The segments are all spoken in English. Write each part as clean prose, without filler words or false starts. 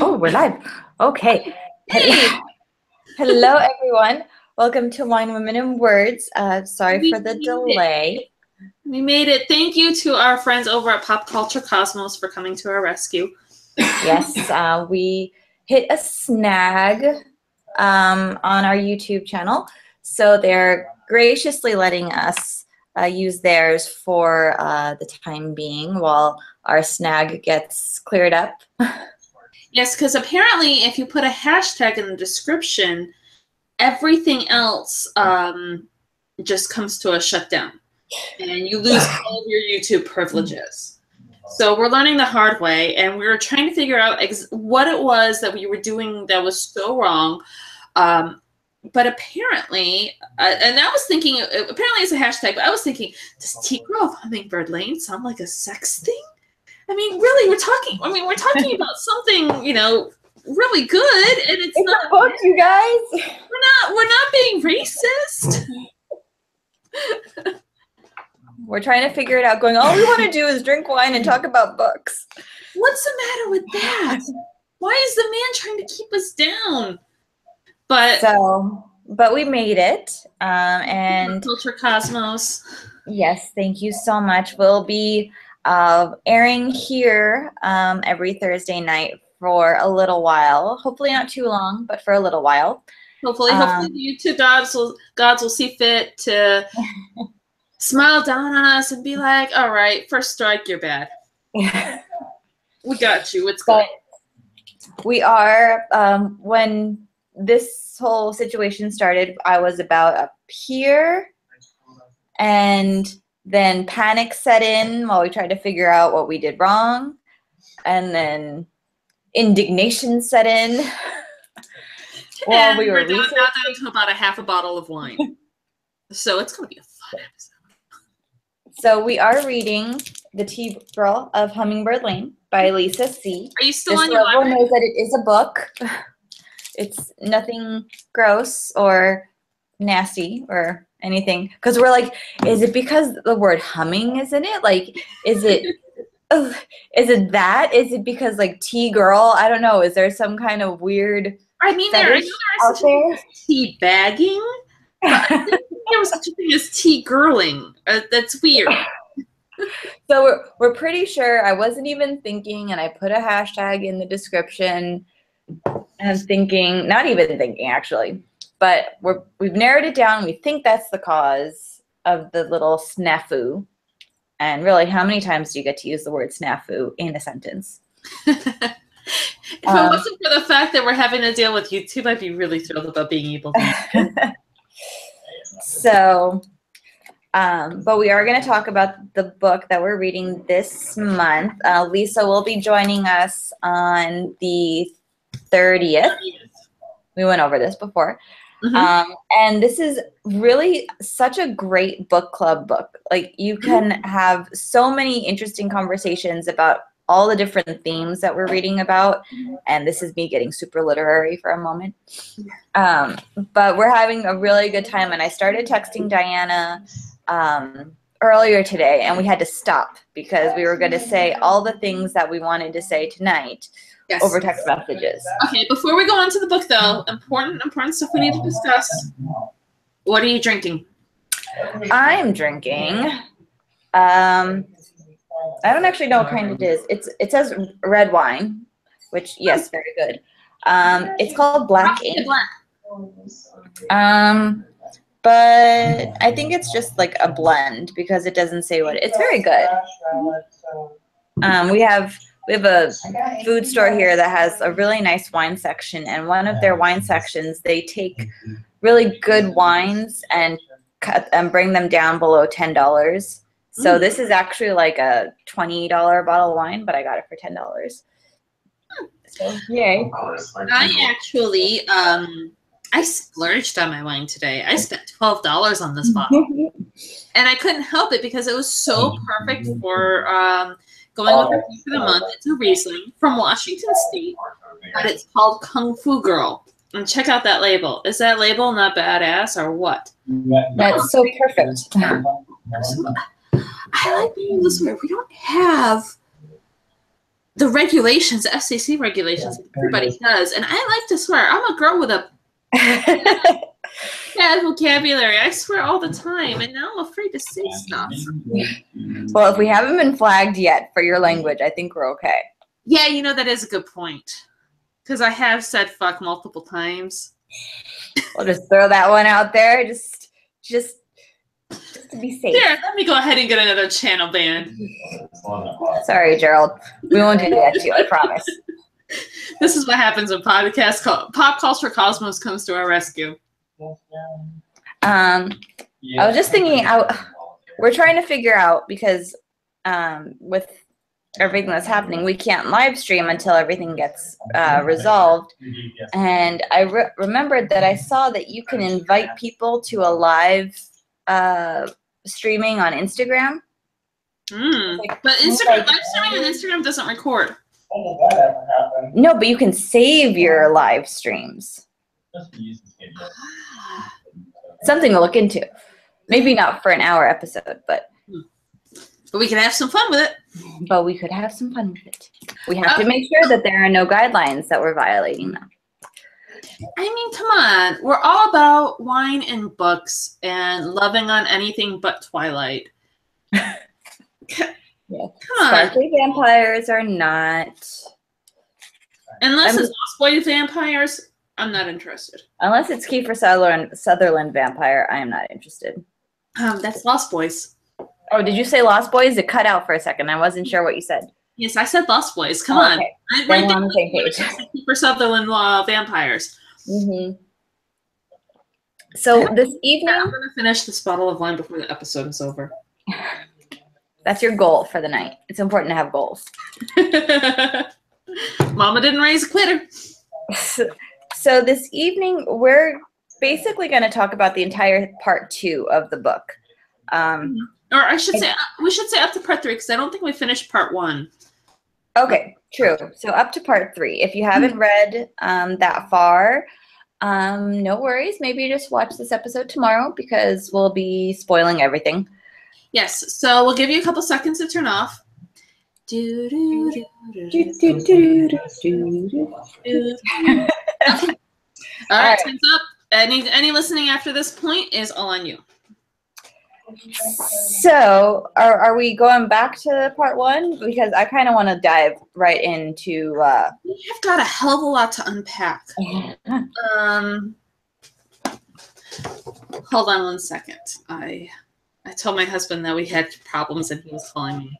Oh, we're live. Okay. Hey, Hello, everyone. Welcome to Wine, Women, and Words. Sorry we for the made it. delay. We made it. Thank you to our friends over at Pop Culture Cosmos for coming to our rescue. Yes, we hit a snag on our YouTube channel, so they're graciously letting us use theirs for the time being while our snag gets cleared up. Yes, because apparently if you put a hashtag in the description, everything else just comes to a shutdown. And you lose all of your YouTube privileges. So we're learning the hard way, and we were trying to figure out what it was that we were doing that was so wrong. But apparently, and I was thinking, apparently it's a hashtag, but I was thinking, does Girl of Hummingbird Lane sound like a sex thing? I mean, really, we're talking about something, really good, and it's not a book, you guys. We're not being racist. We're trying to figure it out, going, all we want to do is drink wine and talk about books. What's the matter with that? Why is the man trying to keep us down? But we made it. And Culture Cosmos. Yes, thank you so much. We'll be airing here every Thursday night for a little while. Hopefully not too long, but for a little while. Hopefully the YouTube gods will see fit to smile down on us and be like, all right, first strike, you're bad. We got you. It's good. We are, when this whole situation started, I was about up here, and then panic set in while we tried to figure out what we did wrong, and then indignation set in while we were down to about a half a bottle of wine. So it's going to be a fun episode. So we are reading The Girl of Hummingbird Lane by Lisa C. Are you still on your library? Everyone knows that it is a book. It's nothing gross or nasty or anything. Because we're like, is it because the word humming is in it? Like, is it that? Is it because like tea girl? I don't know. Is there some kind of weird I know there is such a thing as tea bagging. But I think there was such a thing as tea girling. That's weird. So we're pretty sure. I wasn't even thinking, and I put a hashtag in the description. And thinking, not even thinking actually, but we've narrowed it down. We think that's the cause of the little snafu. And really, how many times do you get to use the word snafu in a sentence? If it wasn't for the fact that we're having to deal with YouTube, I'd be really thrilled about being able to. So, but we are going to talk about the book that we're reading this month. Lisa will be joining us on the 30th. We went over this before. Mm-hmm. And this is really such a great book club book. Like, you can have so many interesting conversations about all the different themes that we're reading about. And this is me getting super literary for a moment. But we're having a really good time. And I started texting Diana earlier today, and we had to stop because we were going to say all the things that we wanted to say tonight. Yes. Over text messages. Okay, before we go on to the book, though, important stuff we need to discuss. What are you drinking? I'm drinking. I don't actually know what kind it is. It says red wine, which yes, very good. It's called Black Ink. But I think it's just like a blend because it doesn't say what it's very good. We have a food store here that has a really nice wine section, and one of their wine sections, they take really good wines and bring them down below $10. So this is actually like a $20 bottle of wine, but I got it for $10. So yay! I actually I splurged on my wine today. I spent $12 on this bottle, and I couldn't help it because it was so perfect for going with the theme for the month. It's a Riesling from Washington State, but it's called Kung Fu Girl. And check out that label. Is that label not badass or what? That's so perfect. I like being able to swear. We don't have the regulations, the FCC regulations, everybody does. And I like to swear. I'm a girl with a bad vocabulary. I swear all the time, and now I'm afraid to say stuff. Well, if we haven't been flagged yet for your language, I think we're okay. Yeah, you know, that is a good point. Because I have said fuck multiple times. We'll just throw that one out there, just to be safe. There, let me go ahead and get another channel ban. Sorry, Gerald. We won't do that to you, I promise. This is what happens when Pop Culture Cosmos comes to our rescue. I was just thinking, we're trying to figure out, because with everything that's happening, we can't live stream until everything gets resolved. And I remembered that I saw that you can invite people to a live streaming on Instagram. But Instagram, live streaming on Instagram doesn't record. No, but you can save your live streams. Something to look into. Maybe not for an hour episode, but we can have some fun with it. But we could have some fun with it. We have to make sure that there are no guidelines that we're violating them. I mean, come on. We're all about wine and books and loving on anything but Twilight. Yeah. Come on. Sparkly vampires are not. Unless it's Lost Boys vampires, I'm not interested. Unless it's Kiefer Sutherland vampire, I am not interested. That's Lost Boys. Oh, did you say Lost Boys? It cut out for a second. I wasn't sure what you said. Yes, I said Lost Boys. Come on. Then we're on the same page. Kiefer Sutherland vampires. Mm-hmm. So this evening, I'm going to finish this bottle of wine before the episode is over. That's your goal for the night. It's important to have goals. Mama didn't raise a quitter. So this evening, we're basically going to talk about the entire part 2 of the book. Or I should say, we should say up to part 3, because I don't think we finished part 1. Okay, true. So up to part 3. If you haven't read that far, no worries. Maybe just watch this episode tomorrow, because we'll be spoiling everything. Yes, so we'll give you a couple seconds to turn off. All right, time's up. Any listening after this point is all on you. So, are we going back to part 1? Because I kind of want to dive right into. We have got a hell of a lot to unpack. Hold on one second. I told my husband that we had problems and he was calling me.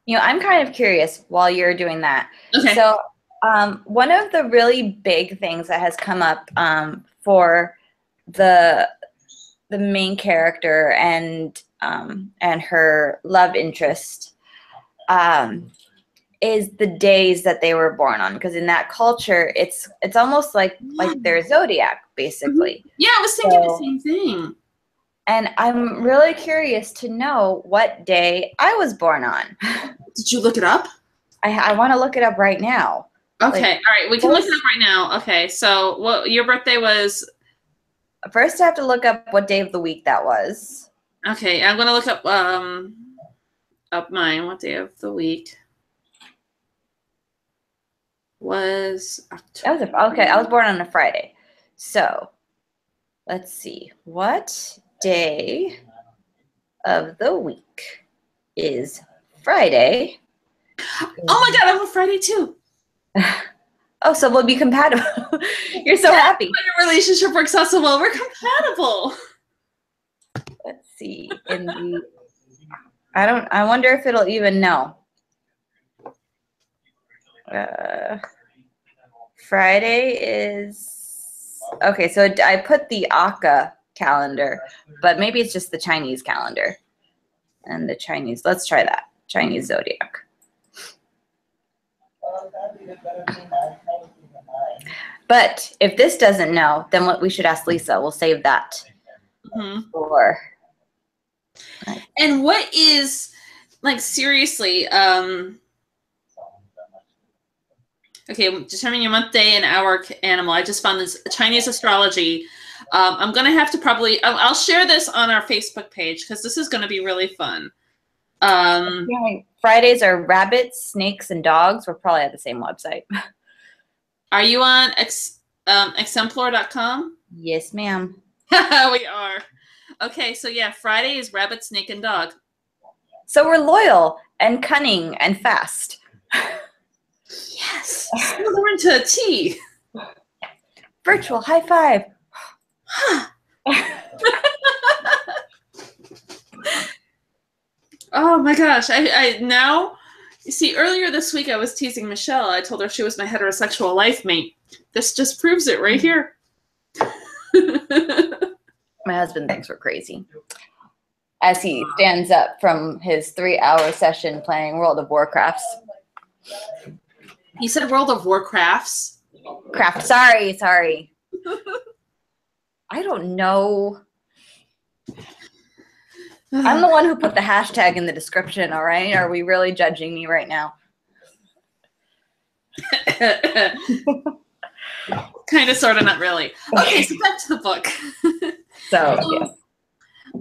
You know, I'm kind of curious while you're doing that. Okay. So, one of the really big things that has come up for the main character and her love interest is the days that they were born on, because in that culture it's almost like their zodiac, basically. Yeah, I was thinking the same thing. And I'm really curious to know what day I was born on. Did you look it up? I want to look it up right now. Okay, Like, all right, we can look it up right now. Okay, so what your birthday was? First, I have to look up what day of the week that was. Okay, I'm gonna look up mine. What day of the week was October? Okay, I was born on a Friday. So, let's see. What day of the week is Friday? Oh my God, I'm a Friday too. Oh, so we'll be compatible. You're so happy. Your relationship works out so well. We're compatible. Let's see. I wonder if it'll even know. Friday is okay. So I put the Aka calendar, but maybe it's just the Chinese calendar. And the Chinese. Let's try that. Chinese zodiac. But if this doesn't know, then what we should ask Lisa. We'll save that for. And what is, like, seriously, okay, determine your month, day, and hour animal. I just found this Chinese astrology. I'm going to have to probably, I'll share this on our Facebook page because this is going to be really fun. Yeah, Fridays are rabbits, snakes, and dogs. We're probably at the same website. Are you on exemplar.com? Yes, ma'am. We are. Okay, so yeah, Friday is rabbit, snake, and dog. So we're loyal and cunning and fast. Yes. We're into a T. Virtual high five. Oh my gosh. I now, you see, earlier this week I was teasing Michelle. I told her she was my heterosexual life mate. This just proves it right here. My husband thinks we're crazy. As he stands up from his 3-hour session playing World of Warcrafts. He said World of Warcrafts. Craft. Sorry. I don't know. I'm the one who put the hashtag in the description, all right? Are we really judging me right now? Kind of, sort of, not really. Okay, so back to the book. So, yeah.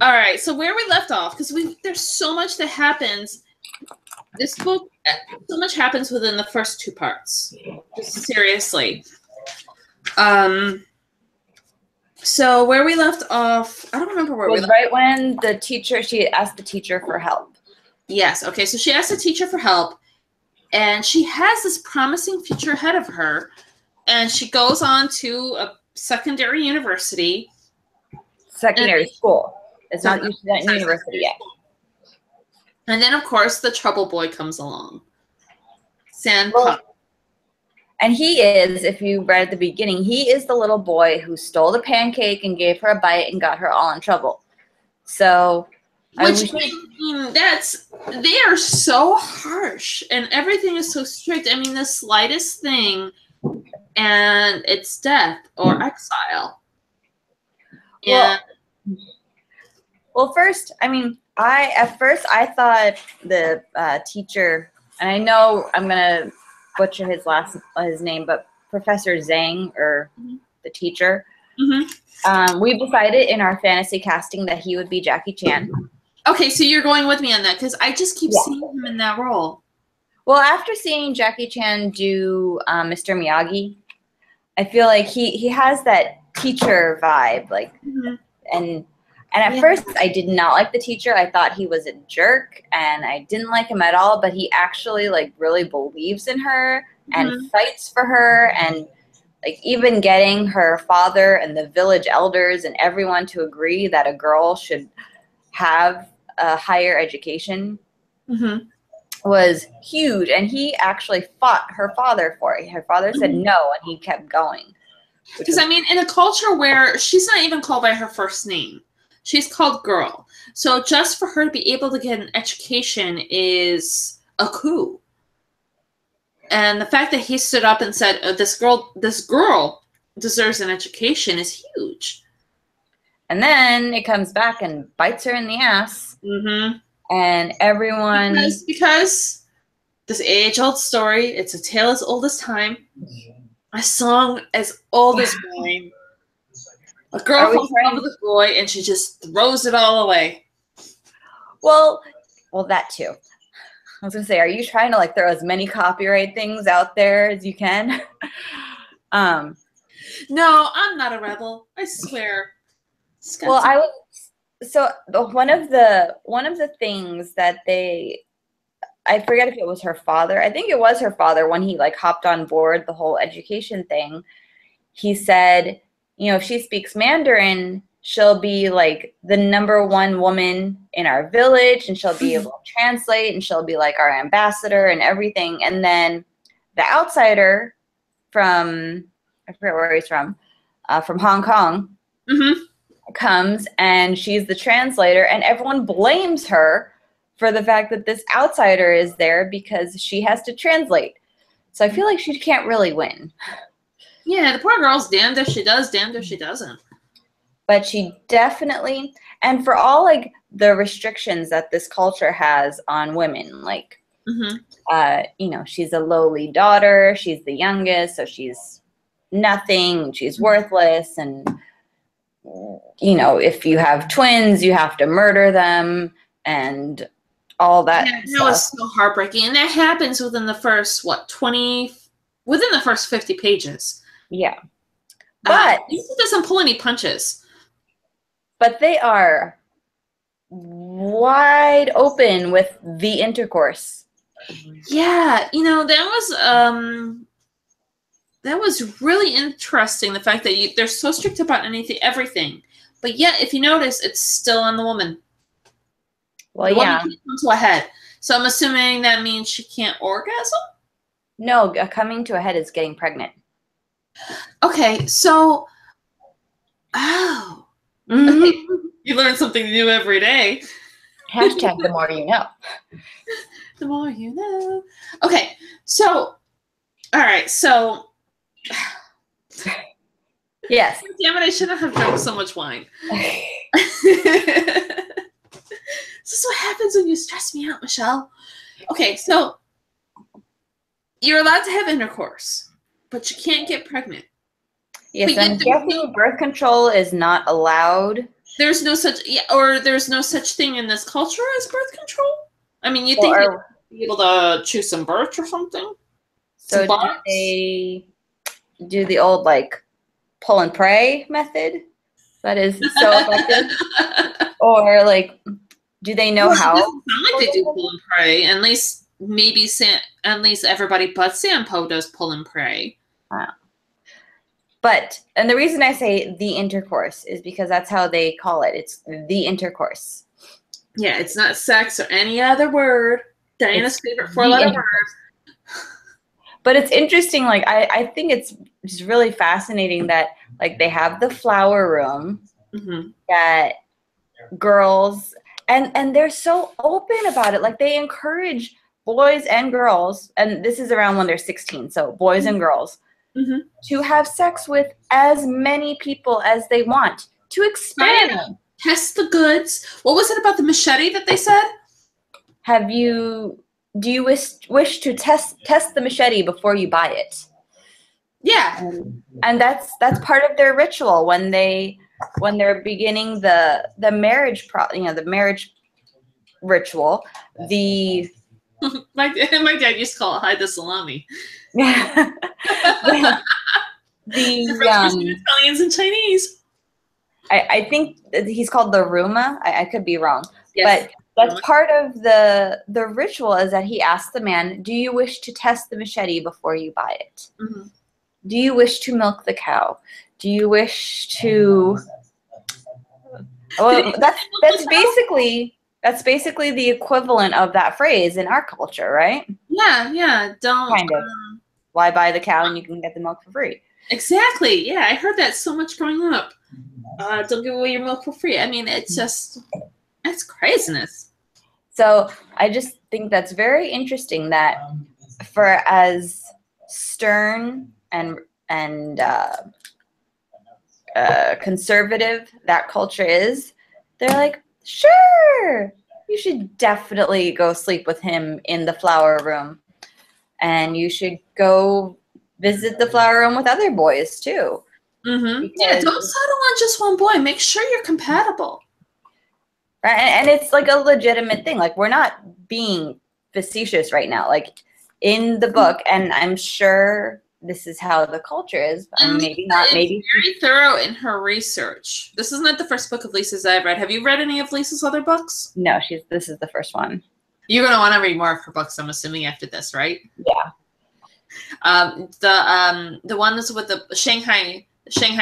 All right, so where we left off, because there's so much that happens. This book, so much happens within the first 2 parts. Just seriously. So where we left off, I don't remember where we left off. Right when the teacher, she asked the teacher for help. Yes, okay, so she asked the teacher for help, and she has this promising future ahead of her, and she goes on to a secondary university. Secondary school. It's not university yet. And then, of course, the trouble boy comes along. Sandpop. Well, and he is, if you read at the beginning, he is the little boy who stole the pancake and gave her a bite and got her all in trouble. So, they are so harsh, and everything is so strict. I mean, the slightest thing, and it's death or exile. Well, first, I mean, at first I thought the teacher, and I know I'm gonna butcher his name, but Professor Zhang, or the teacher. We decided in our fantasy casting that he would be Jackie Chan. Okay, so you're going with me on that because I just keep seeing him in that role. Well, after seeing Jackie Chan do Mr. Miyagi, I feel like he has that teacher vibe, like, and at first I did not like the teacher. I thought he was a jerk, and I didn't like him at all. But he actually like really believes in her and fights for her, and like even getting her father and the village elders and everyone to agree that a girl should have a higher education was huge. And he actually fought her father for it. Her father said no, and he kept going. Because, I mean, in a culture where she's not even called by her first name, she's called Girl. So just for her to be able to get an education is a coup. And the fact that he stood up and said, this girl deserves an education is huge. And then it comes back and bites her in the ass. And everyone... Because this age-old story, it's a tale as old as time. A song as old as wine. A girl falls in love with a boy, and she just throws it all away. Well, that too. I was gonna say, are you trying to like throw as many copyright things out there as you can? No, I'm not a rebel. I swear. Well, I was one of the things that I forget if it was her father. I think it was her father when he like hopped on board the whole education thing. He said, if she speaks Mandarin, she'll be like the #1 woman in our village, and she'll be able to translate, and she'll be like our ambassador and everything. And then the outsider from, I forget where he's from Hong Kong, comes, and she's the translator, and everyone blames her for the fact that this outsider is there because she has to translate. So I feel like she can't really win. Yeah, the poor girl's damned if she does, damned if she doesn't. But she definitely, and for all like the restrictions that this culture has on women, like, she's a lowly daughter, she's the youngest, so she's nothing, she's worthless, and if you have twins, you have to murder them, and all that Yeah, that stuff. was so heartbreaking. And that happens within the first, within the first 50 pages. Yeah. But He doesn't pull any punches. But they are wide open with the intercourse. Yeah, that was really interesting. The fact that they're so strict about everything, but yet if you notice, it's still on the woman. Well, the woman yeah. can't come to a head. So I'm assuming that means she can't orgasm? No, coming to a head is getting pregnant. Okay, so okay. You learn something new every day. Hashtag the more you know. The more you know. Okay, so all right, so yes. Damn it, I shouldn't have drunk so much wine. This is what happens when you stress me out, Michelle. Okay, so you're allowed to have intercourse, but you can't get pregnant. Yes, I'm guessing birth control is not allowed. There's no such thing in this culture as birth control. I mean, you think you'd be able to choose some birch or something. So do they do the old like pull and pray method? That is so effective. Or like, do they know how? It doesn't sound like they do pull and pray. At least everybody but Sampo does pull and pray. Wow. And the reason I say the intercourse is because that's how they call it. It's the intercourse. Yeah, it's not sex or any other word. Diana's favorite four-letter word. But it's interesting. Like I think it's just really fascinating that like they have the flower room that girls and they're so open about it. Like they encourage boys and girls, and this is around when they're 16. So boys and girls. To have sex with as many people as they want, to experiment. Test the goods. What was it about the machete that they said? Do you wish to test the machete before you buy it? Yeah. And that's part of their ritual when they're beginning the marriage the marriage ritual. My dad used to call it hide the salami. the Italians and Chinese. I think he's called the Ruma. I could be wrong, yes. But that's part of the ritual is that he asks the man, "Do you wish to test the machete before you buy it? Do you wish to milk the cow? Do you wish to?" Well, that's basically the equivalent of that phrase in our culture, right? Yeah. Don't kind of. Why buy the cow and you can get the milk for free? Exactly. Yeah, I heard that so much growing up. Don't give away your milk for free. I mean, that's craziness. So I just think that's very interesting that for as stern and conservative that culture is, they're like, sure, you should definitely go sleep with him in the flower room, and you should go visit the flower room with other boys too. Yeah, don't settle on just one boy. Make sure you're compatible. Right, and it's like a legitimate thing. Like we're not being facetious right now. Like in the book, and I'm sure this is how the culture is. Maybe not. Maybe very thorough in her research. This is not the first book of Lisa's I've read. Have you read any of Lisa's other books? No, this is the first one. You're gonna want to read more of her books, I'm assuming, after this, right? Yeah. The ones with the Shanghai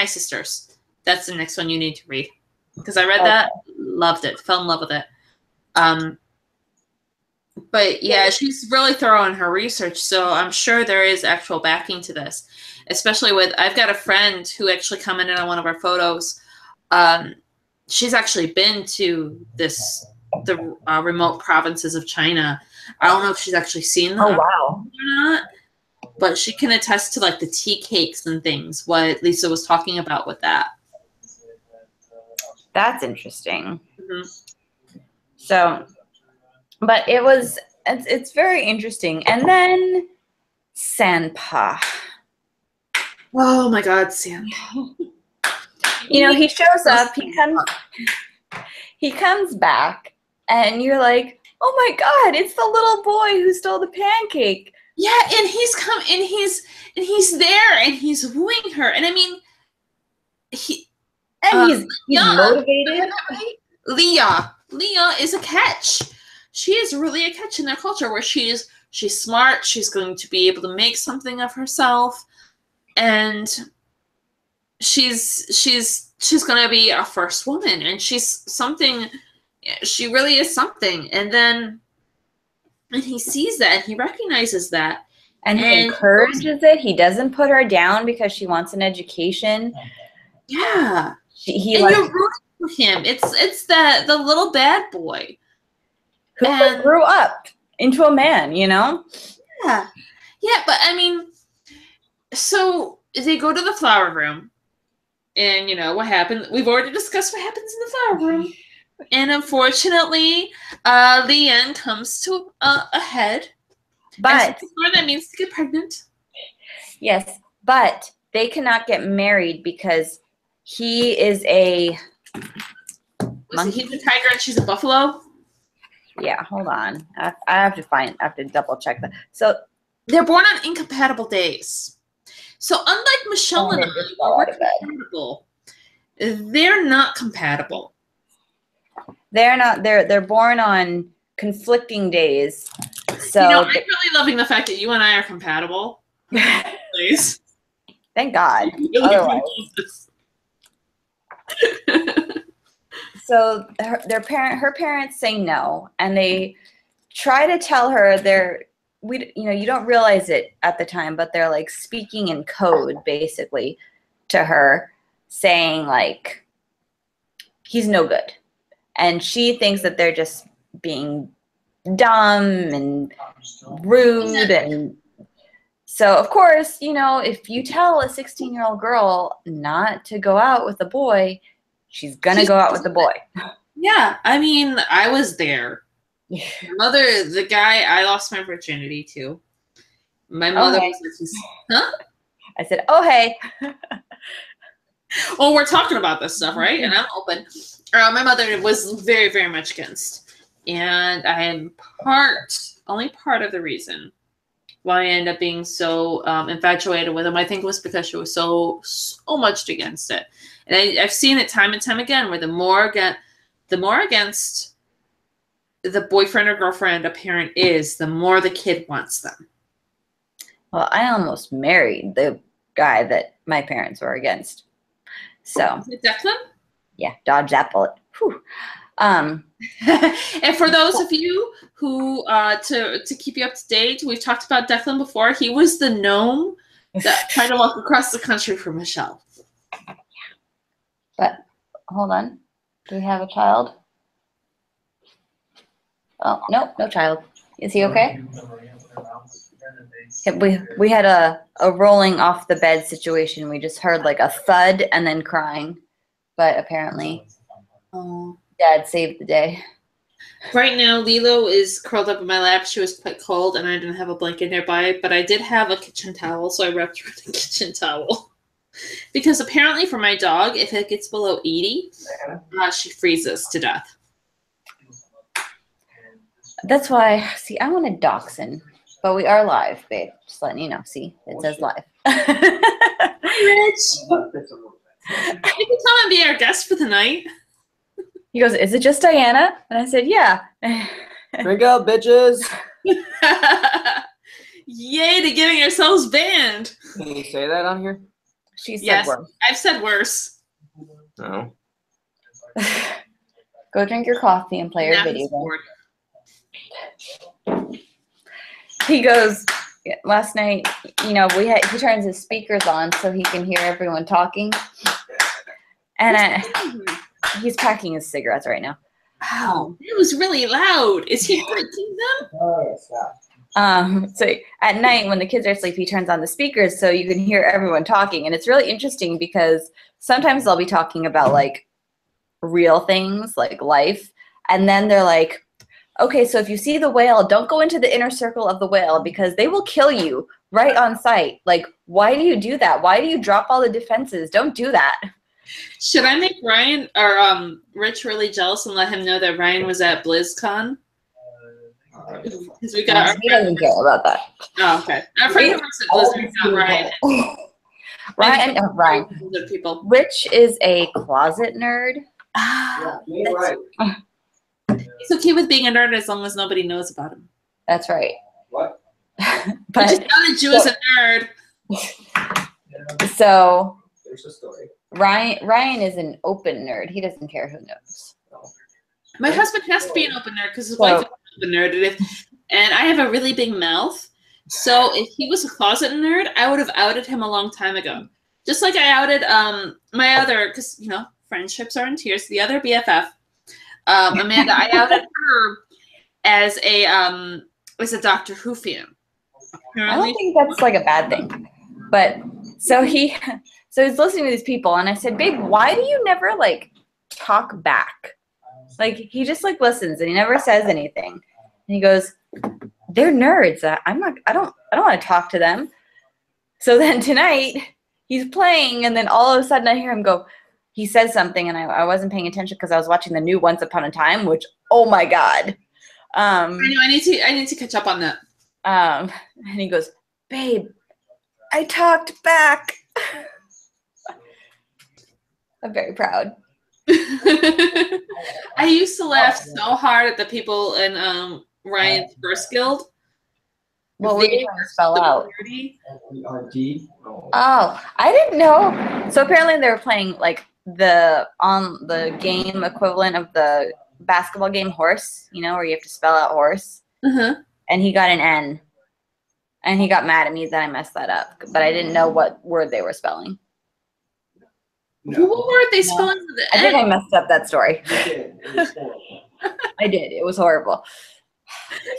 sisters. That's the next one you need to read. Because I read that, loved it, fell in love with it. But yeah, she's really thorough in her research, so I'm sure there is actual backing to this. Especially I've got a friend who actually commented on one of our photos. She's actually been to the remote provinces of China. I don't know if she's actually seen them or not, but she can attest to like the tea cakes and things, what Lisa was talking about with that. That's interesting. So, but it's very interesting. And then Sanpa. Oh my God, Sanpa. He shows up, he comes back, and you're like, oh my God, it's the little boy who stole the pancake. Yeah, and he's there and he's wooing her. And I mean, he's Leah, motivated. Leah is a catch. She is really a catch in their culture where she's smart, she's going to be able to make something of herself, and she's going to be a first woman, and she's something. She really is something. And he sees that, and he recognizes that, and he encourages it. He doesn't put her down because she wants an education. Yeah, he and you're rooting for him. It's the little bad boy who grew up into a man, you know? Yeah. Yeah, but I mean, so they go to the flower room, and you know what happened. We've already discussed what happens in the flower room. And unfortunately, Leanne comes to a head. But that means to get pregnant. Yes, but they cannot get married because he is a monkey. He's a tiger and she's a buffalo. Yeah, hold on. I have to double check that. So they're born on incompatible days. So unlike Michele and I, we're compatible. They're not compatible. They're not. They're born on conflicting days. So you know, I'm really loving the fact that you and I are compatible. Please. Thank God. Otherwise. So her parents say no, and they try to tell her you don't realize it at the time, but they're like speaking in code basically to her, saying like he's no good, and she thinks that they're just being dumb and rude. And so of course, you know, if you tell a 16-year-old girl not to go out with a boy, she's gonna go out with the boy. Yeah, I mean, I was there. Mother, the guy I lost my virginity to. My mother was like, huh? I said, oh, hey. Well, we're talking about this stuff, right? And I'm open. My mother was very, very much against. And I am only part of the reason why I ended up being so infatuated with him. I think it was because she was so much against it. And I've seen it time and time again where the more against the boyfriend or girlfriend a parent is, the more the kid wants them. Well, I almost married the guy that my parents were against. So. Is it Declan? Yeah, dodge that bullet. Whew. And for those of you who, to keep you up to date, we've talked about Declan before. He was the gnome that tried to walk across the country for Michele. But hold on, do we have a child? Oh, nope, no child. Is he okay? We had a rolling off the bed situation. We just heard like a thud and then crying, but apparently Dad saved the day. Right now, Lilo is curled up in my lap. She was quite cold, and I didn't have a blanket nearby, but I did have a kitchen towel, so I wrapped her in a kitchen towel. Because apparently for my dog, if it gets below 80, she freezes to death. That's why, see, I want a dachshund, but we are live, babe. Just letting you know. See, it says live. Hi, Rich. You can come and be our guest for the night. He goes, is it just Diana? And I said, yeah. Drink up, bitches. Yay to getting ourselves banned. Can you say that on here? She said worse. I've said worse. No. Go drink your coffee and play your video game. He goes, last night, you know, he turns his speakers on so he can hear everyone talking. And he's packing his cigarettes right now. Wow, it was really loud. Is he breaking them? So at night when the kids are asleep, he turns on the speakers so you can hear everyone talking. And it's really interesting because sometimes they'll be talking about like real things like life. And then they're like, okay, so if you see the whale, don't go into the inner circle of the whale because they will kill you right on sight. Like, why do you do that? Why do you drop all the defenses? Don't do that. Should I make Ryan or Rich really jealous and let him know that Ryan was at BlizzCon? Because we got our He doesn't care about that. Oh, okay. Our friend who works at Blizzard, not Ryan. Ryan. Blizzard people. Rich is a closet nerd. You're right. He's okay with being a nerd as long as nobody knows about him. That's right. What? But just counted you as a nerd. So There's a story. Ryan is an open nerd. He doesn't care who knows. My husband has to be an open nerd because his wife is an open nerd. And I have a really big mouth. So if he was a closet nerd, I would have outed him a long time ago. Just like I outed my other, because, you know, friendships are in tears. The other BFF, Amanda, I outed her as a Doctor Who fan. I don't think that's like a bad thing. But so he's listening to these people, and I said, babe, why do you never like talk back? Like he just like listens and he never says anything. And he goes, they're nerds. I don't want to talk to them. So then tonight he's playing, and then all of a sudden I hear him go, he says something, and I wasn't paying attention because I was watching the new Once Upon a Time, which, oh my God. I know, I need to catch up on that. And he goes, babe, I talked back. I'm very proud. I used to laugh so hard at the people in Ryan's first guild. What were you trying to spell out? F-E-R-D. Oh, I didn't know. So apparently they were playing like the game equivalent of the basketball game horse, you know, where you have to spell out horse. Uh-huh. And he got an N. And he got mad at me that I messed that up. But I didn't know what word they were spelling. No. What were they spelling with the I N? think I messed up that story. You did. It was horrible. I did. It was horrible.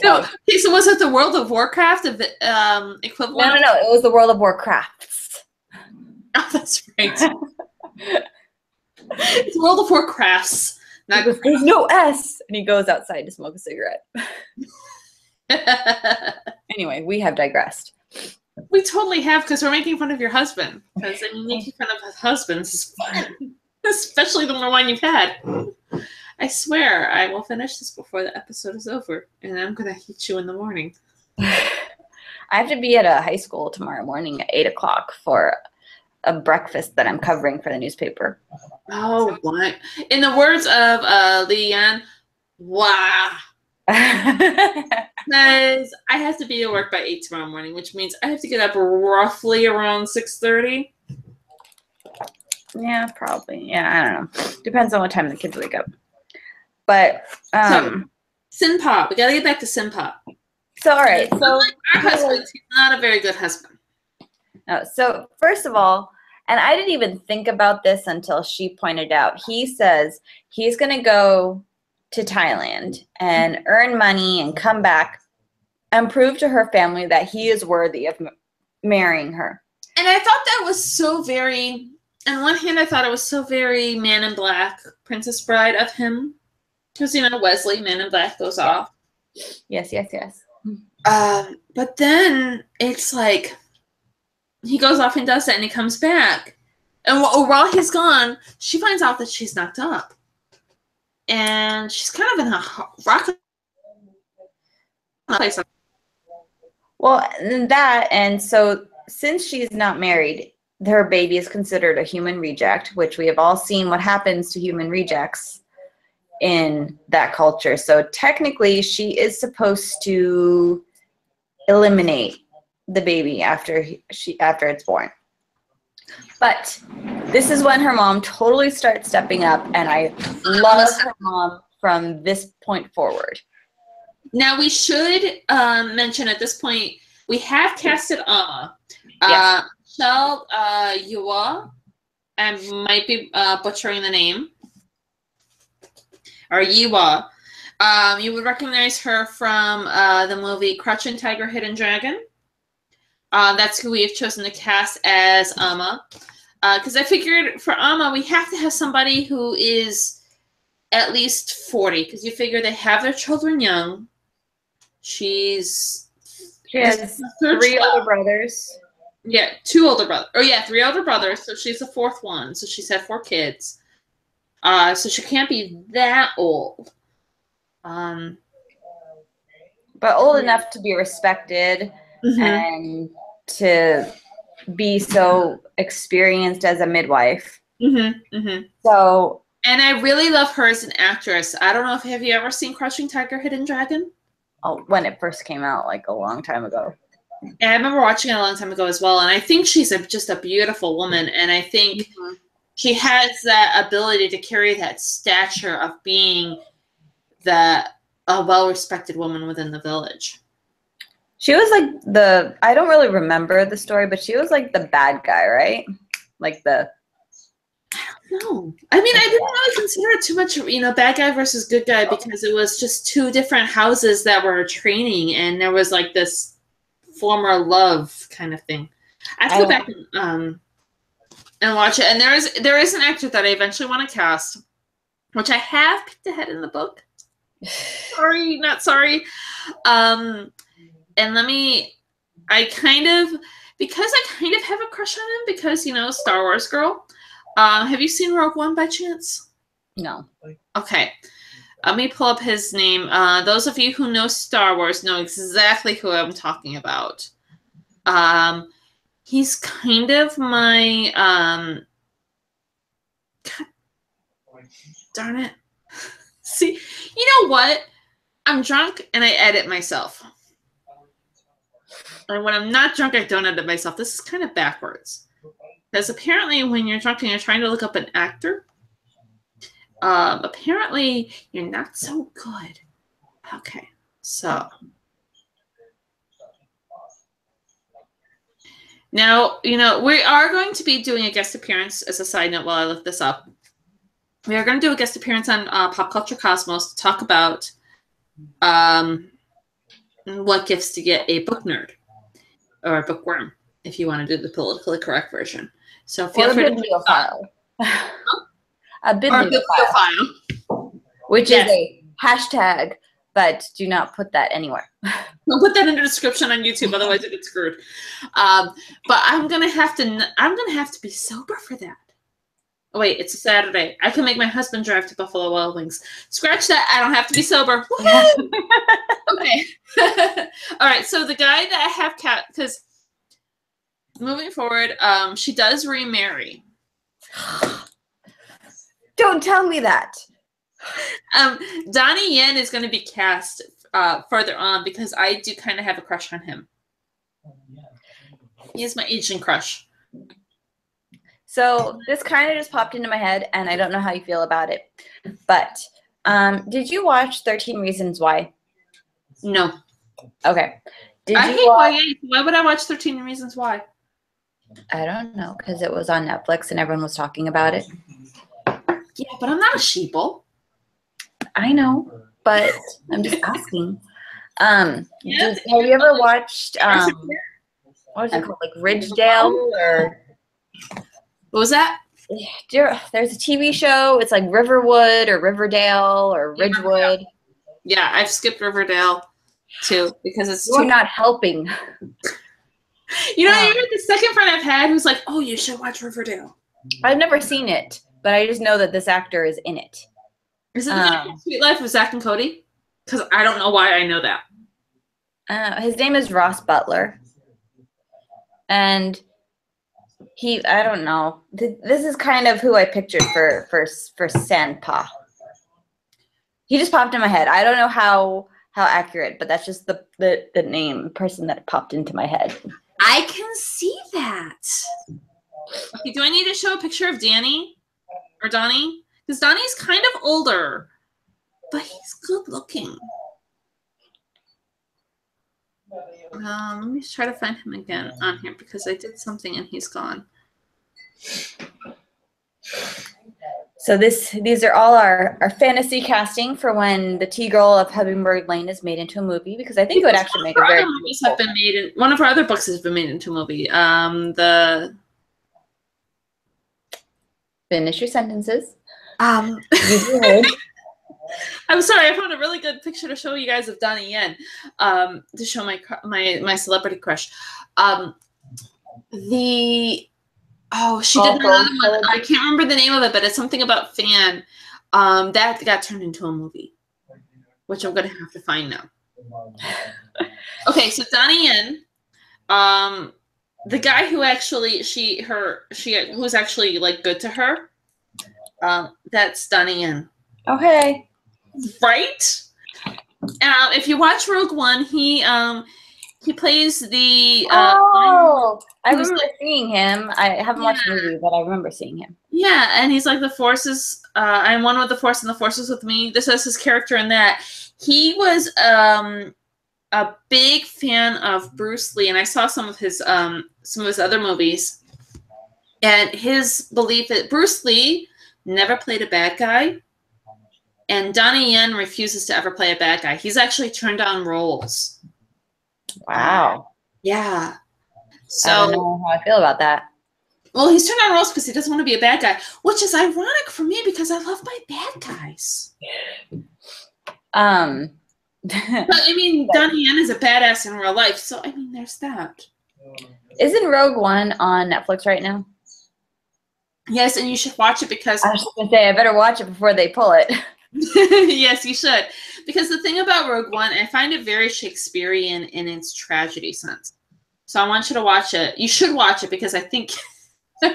No, okay, so was it the World of Warcraft of the equivalent? No. It was the World of Warcraft. Oh, that's right. It's World of Warcrafts. Not Goes, there's no S. And he goes outside to smoke a cigarette. Anyway, we have digressed. We totally have, because we're making fun of your husband. Because making fun of husbands is fun. Especially the more one you've had. I swear I will finish this before the episode is over. And I'm going to hit you in the morning. I have to be at a high school tomorrow morning at 8 o'clock for a breakfast that I'm covering for the newspaper. Oh, what? In the words of Leanne, wow. Because I have to be at work by 8 tomorrow morning, which means I have to get up roughly around 6:30. Yeah, probably. Yeah, I don't know. Depends on what time the kids wake up. But So, Sinpop. We gotta get back to Sinpop. so all right. So Unlike our husband, he's not a very good husband. so first of all, and I didn't even think about this until she pointed out. He says he's gonna go to Thailand and earn money and come back and prove to her family that he is worthy of marrying her. And I thought that was so very. On one hand, I thought it was so very Man in Black, Princess Bride of him. Because, you know, Wesley, Man in Black, goes off. Yes. But then it's like he goes off and does that, and he comes back. And while he's gone, she finds out that she's knocked up. And she's kind of in a rock place. Well, and so since she's not married, her baby is considered a human reject, which we have all seen what happens to human rejects in that culture. So technically, she is supposed to eliminate the baby after it's born. But this is when her mom totally starts stepping up, and I love her mom from this point forward. Now, we should mention at this point, we have casted Amma. Yes. Michele Yua, I might be butchering the name, or Yua. You would recognize her from the movie Crouching Tiger, Hidden Dragon. That's who we have chosen to cast as Amma. Because I figured for Amma, we have to have somebody who is at least 40. Because you figure they have their children young. She has 3 older brothers. Yeah, 2 older brothers. Oh, yeah, 3 older brothers. So she's the 4th one. So she's had 4 kids. So she can't be that old. but old enough to be respected and to be so experienced as a midwife. So, and I really love her as an actress. I don't know if have you ever seen Crouching Tiger, Hidden Dragon? when it first came out, like a long time ago. And I remember watching it a long time ago as well. And I think she's just a beautiful woman. And I think she has that ability to carry that stature of being a well-respected woman within the village. She was like I don't really remember the story, but she was like the bad guy, right? Like the... No. I mean, I didn't really consider it too much, bad guy versus good guy, because it was just two different houses that were training, and there was like this former love kind of thing. I have to go back and watch it. And there is an actor that I eventually want to cast, which I have picked ahead in the book. Sorry, not sorry. And I kind of have a crush on him because, Star Wars girl. Have you seen Rogue One by chance? No. Okay. Let me pull up his name. Those of you who know Star Wars know exactly who I'm talking about. He's kind of my... God darn it. See, you know what? I'm drunk and I edit myself. And when I'm not drunk, I don't edit myself. This is kind of backwards. Because apparently when you're drunk and you're trying to look up an actor, apparently you're not so good. Okay, so. Now, we are going to be doing a guest appearance as a side note while I look this up. We are going to do a guest appearance on Pop Culture Cosmos to talk about what gifts to get a book nerd or a bookworm, if you want to do the politically correct version. So feel free to bibliophile. A bibliophile. Which is a hashtag, but do not put that anywhere. We'll put that in the description on YouTube, otherwise it gets screwed. But I'm gonna have to be sober for that. Oh, wait, it's a Saturday. I can make my husband drive to Buffalo Wild Wings. Scratch that. I don't have to be sober. Okay. All right. So the guy that I have because moving forward, she does remarry. Don't tell me that. Donnie Yen is going to be cast further on because I do kind of have a crush on him. He is my Asian crush. So this kind of just popped into my head, and I don't know how you feel about it. But did you watch 13 Reasons Why? No. Okay. I hate YA. Why would I watch 13 Reasons Why? I don't know, because it was on Netflix and everyone was talking about it. Yeah, but I'm not a sheeple. I know, but I'm just asking. Have you ever watched what is it called, like Ridgedale or? What was that? There's a TV show. It's like Riverwood or Riverdale or Ridgewood. Yeah, I've skipped Riverdale too because it's You're not helping. You're the second friend I've had who's like, "Oh, you should watch Riverdale." I've never seen it, but I just know that this actor is in it. Is it the Sweet Life of Zach and Cody? Because I don't know why I know that. His name is Ross Butler, and I don't know. This is kind of who I pictured for Sandpa. He just popped in my head. I don't know how accurate, but that's just the name person that popped into my head. I can see that. Okay, do I need to show a picture of Danny or Donnie? Because Donnie's kind of older, but he's good looking. Let me try to find him again on here because I did something and he's gone. So these are all our fantasy casting for when the Girl of Hummingbird Lane is made into a movie, because I think it would actually make a very movies have been made one of our other books has been made into a movie. Finish your sentences. I'm sorry, I found a really good picture to show you guys of Donnie Yen, to show my celebrity crush. She did another one. I can't remember the name of it, but it's something about fan. That got turned into a movie, which I'm gonna have to find now. Okay, so Donnie Yen, the guy who actually who's actually like good to her, that's Donnie Yen. Okay. Right? If you watch Rogue One, he plays the I remember seeing him. I haven't watched the movie, but I remember seeing him. Yeah, and he's like the forces. I'm one with the force, and the force is with me. This is his character in that. He was a big fan of Bruce Lee, and I saw some of his other movies. And his belief that Bruce Lee never played a bad guy, and Donnie Yen refuses to ever play a bad guy. He's actually turned down roles. Wow. Yeah. So I don't know how I feel about that. Well, he's turned down roles because he doesn't want to be a bad guy, which is ironic for me because I love my bad guys. But I mean, Donnie Yen is a badass in real life, so I mean, there's that. Isn't Rogue One on Netflix right now? Yes, and you should watch it because I was just gonna say I better watch it before they pull it. yes, you should. Because the thing about Rogue One, I find it very Shakespearean in its tragedy sense. So I want you to watch it. You should watch it because I think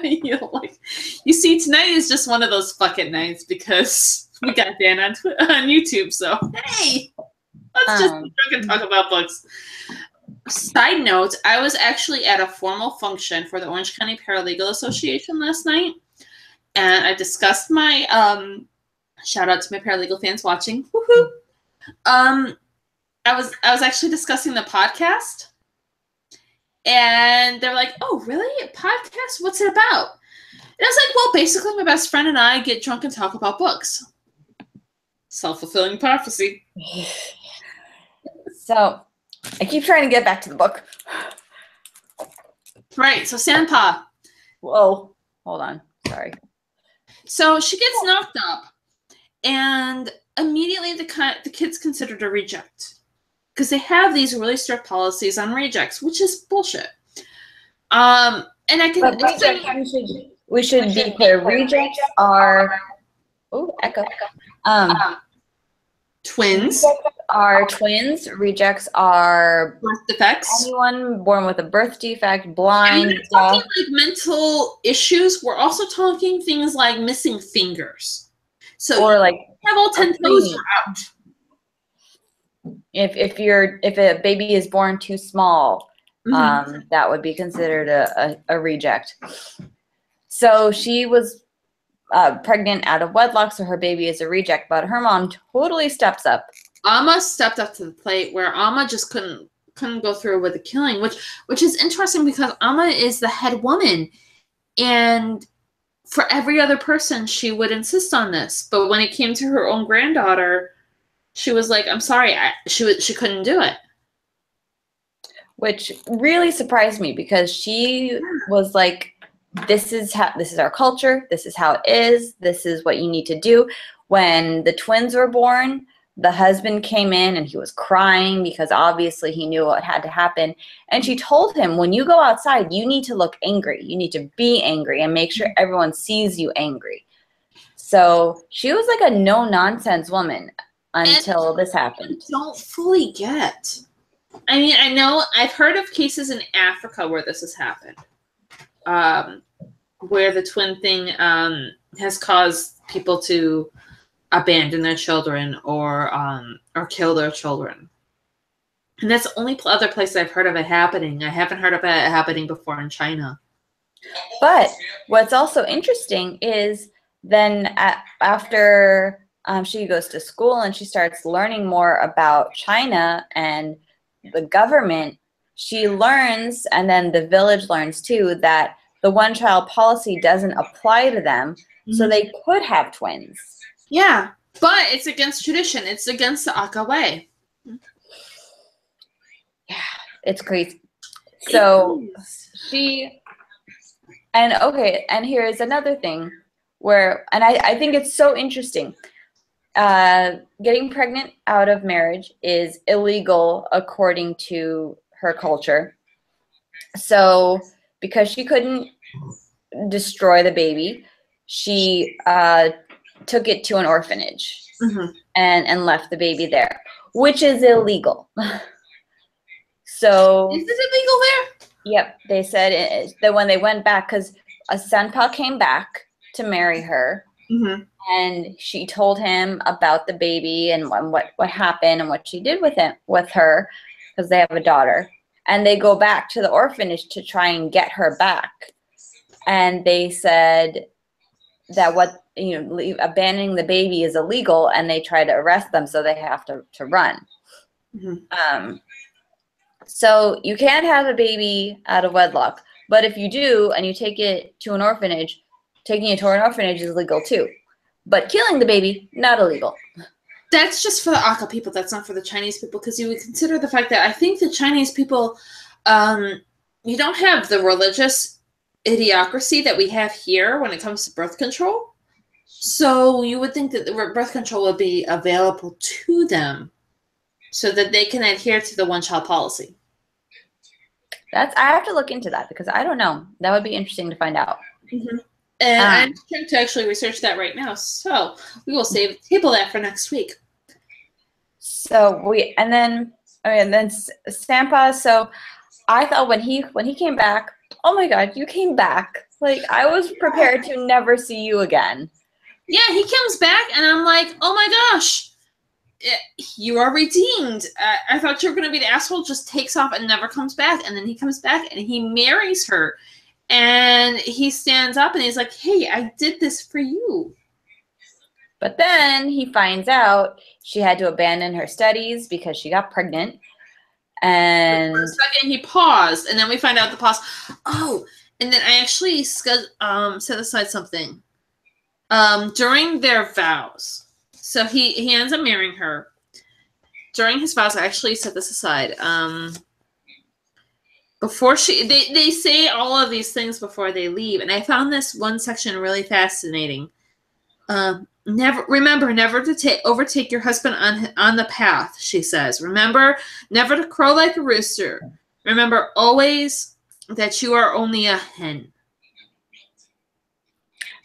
you'll like. You see, tonight is just one of those fuck it nights because we got Dan on YouTube. So hey, let's just drink and talk about books. Side note: I was actually at a formal function for the Orange County Paralegal Association last night, and I discussed my shout out to my paralegal fans watching. Woohoo! I was actually discussing the podcast, and they're like, "Oh, really? A podcast? What's it about?" And I was like, "Well, basically, my best friend and I get drunk and talk about books." Self-fulfilling prophecy. So, I keep trying to get back to the book. Right. So, Sanpa. Whoa. Hold on. Sorry. So she gets knocked up, and immediately the kid's considered a reject because they have these really strict policies on rejects, which is bullshit. And I can. But we should be clear. Rejects are echo. Twins. Rejects are twins. Rejects are Birth defects. Anyone born with a birth defect, blind, and we're talking like mental issues. We're also talking things like missing fingers. So or like have all 10 toes are out. If a baby is born too small, that would be considered a reject. So she was pregnant out of wedlock, so her baby is a reject. But her mom totally steps up. Amma stepped up to the plate where Amma just couldn't go through with the killing, which is interesting because Amma is the head woman, and for every other person she would insist on this, but when it came to her own granddaughter, she was like, "I'm sorry," she couldn't do it, which really surprised me because she was like, this is our culture, this is how it is, this is what you need to do. When the twins were born, the husband came in and he was crying because obviously he knew what had to happen. And she told him, when you go outside, you need to look angry. You need to be angry and make sure everyone sees you angry. So she was like a no-nonsense woman until this happened. I don't fully get. I mean, I know I've heard of cases in Africa where this has happened, where the twin thing has caused people to abandon their children or kill their children, and that's the only other place I've heard of it happening. I haven't heard of it happening before in China. But what's also interesting is then after she goes to school and she starts learning more about China and the government, she learns, and then the village learns too, that the one-child policy doesn't apply to them, so they could have twins. Yeah, but it's against tradition. It's against the Aka way. Yeah, it's crazy. So and here's another thing where, and I think it's so interesting. Getting pregnant out of marriage is illegal according to her culture. So because she couldn't destroy the baby, she took it to an orphanage and left the baby there, which is illegal. So Is it illegal there? yep, they said that when they went back, because a Sanpa came back to marry her, Mm-hmm. and she told him about the baby and what happened and what she did with her, because they have a daughter. And they go back to the orphanage to try and get her back. And they said that abandoning the baby is illegal, and they try to arrest them, so they have to run. Mm-hmm. So you can't have a baby out of wedlock, but if you do and you take it to an orphanage, taking it to an orphanage is legal too. But killing the baby, not illegal. That's just for the Aka people. That's not for the Chinese people, because you would consider the fact that I think the Chinese people, you don't have the religious idiocracy that we have here when it comes to birth control. So you would think that the birth control would be available to them so that they can adhere to the one-child policy. I have to look into that, because I don't know. That would be interesting to find out. Mm-hmm. And I'm trying to actually research that right now. So we will table that for next week. So then Sampa. So I thought when he came back, oh my God, you came back. Like, I was prepared to never see you again. Yeah, he comes back and I'm like, oh my gosh, you are redeemed. I thought you were going to be the asshole, just takes off and never comes back. And then he comes back and he marries her. And he stands up and he's like, hey, I did this for you. But then he finds out she had to abandon her studies because she got pregnant. And for a second he paused, and then we find out the pause. Oh, and then I actually set aside something. During their vows. So he ends up marrying her. During his vows, I actually set this aside. Before they say all of these things before they leave, and I found this one section really fascinating. Never to overtake your husband on the path, she says. Remember never to crow like a rooster. Remember always that you are only a hen.